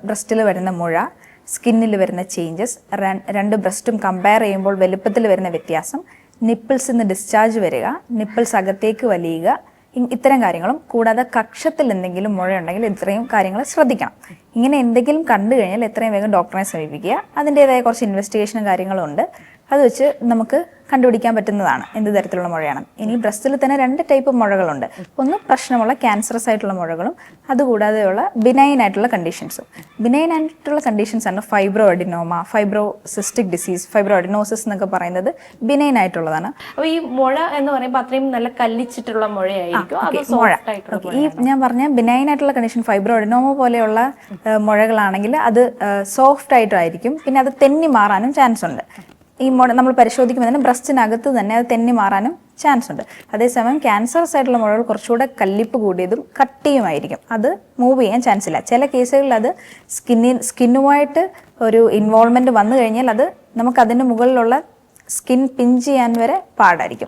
ബ്രസ്റ്റിൽ വരുന്ന മുഴ, സ്കിന്നിൽ വരുന്ന ചേഞ്ചസ്, രണ്ട് ബ്രസ്റ്റും കമ്പയർ ചെയ്യുമ്പോൾ വലുപ്പത്തിൽ വരുന്ന വ്യത്യാസം, നിപ്പിൾസിൽ നിന്ന് ഡിസ്ചാർജ് വരിക, നിപ്പിൾസ് അകത്തേക്ക് വലിയുക, ഇത്തരം കാര്യങ്ങളും കൂടാതെ കക്ഷത്തിൽ എന്തെങ്കിലും മുഴയുണ്ടെങ്കിൽ ഇത്രയും കാര്യങ്ങൾ ശ്രദ്ധിക്കണം. ഇങ്ങനെ എന്തെങ്കിലും കണ്ടു കഴിഞ്ഞാൽ എത്രയും വേഗം ഡോക്ടറെ സമീപിക്കുക. അതിൻ്റെതായ കുറച്ച് ഇൻവെസ്റ്റിഗേഷനും കാര്യങ്ങളും ഉണ്ട്. അത് വെച്ച് നമുക്ക് കണ്ടുപിടിക്കാൻ പറ്റുന്നതാണ് എന്ത് തരത്തിലുള്ള മുഴയാണ്. ഇനി ബ്രസ്റ്റിൽ തന്നെ 2 ടൈപ്പ് മുഴകളുണ്ട്. ഒന്ന് പ്രശ്നമുള്ള ക്യാൻസറസ് ആയിട്ടുള്ള മുഴകളും അതുകൂടാതെയുള്ള ബിനൈൻ ആയിട്ടുള്ള കണ്ടീഷൻസും. ബിനൈൻ ആയിട്ടുള്ള കണ്ടീഷൻസ് ആണ് fibro adenoma, fibrocystic disease, fibro adenosis എന്നൊക്കെ പറയുന്നത് ബിനൈൻ ആയിട്ടുള്ളതാണ്. അപ്പോൾ ഈ മുഴ എന്ന് പറയുമ്പോൾ അത്രയും നല്ല കല്ലിച്ചിട്ടുള്ള മുഴയായിരിക്കും. ഈ ഞാൻ പറഞ്ഞ ബിനൈൻ ആയിട്ടുള്ള കണ്ടീഷൻ ഫൈബ്രോ അഡിനോമ പോലെയുള്ള മുഴകളാണെങ്കിൽ അത് സോഫ്റ്റ് ആയിട്ടായിരിക്കും. പിന്നെ അത് തെന്നി മാറാനും ചാൻസ് ഉണ്ട്. ഈ മുഴ നമ്മൾ പരിശോധിക്കുമ്പോൾ തന്നെ ബ്രസ്റ്റിനകത്ത് തന്നെ അത് തെന്നി മാറാനും ചാൻസ് ഉണ്ട്. അതേസമയം ക്യാൻസറസ് ആയിട്ടുള്ള മുഴകൾ കുറച്ചുകൂടെ കല്ലിപ്പ് കൂടിയതും കട്ടിയുമായിരിക്കും. അത് മൂവ് ചെയ്യാൻ ചാൻസ് ഇല്ല. ചില കേസുകളിൽ അത് സ്കിന്നുമായിട്ട് ഒരു ഇൻവോൾവ്മെന്റ് വന്നു കഴിഞ്ഞാൽ അത് നമുക്ക് അതിൻ്റെ മുകളിലുള്ള സ്കിൻ പിഞ്ച് ചെയ്യാൻ വരെ പാടായിരിക്കും.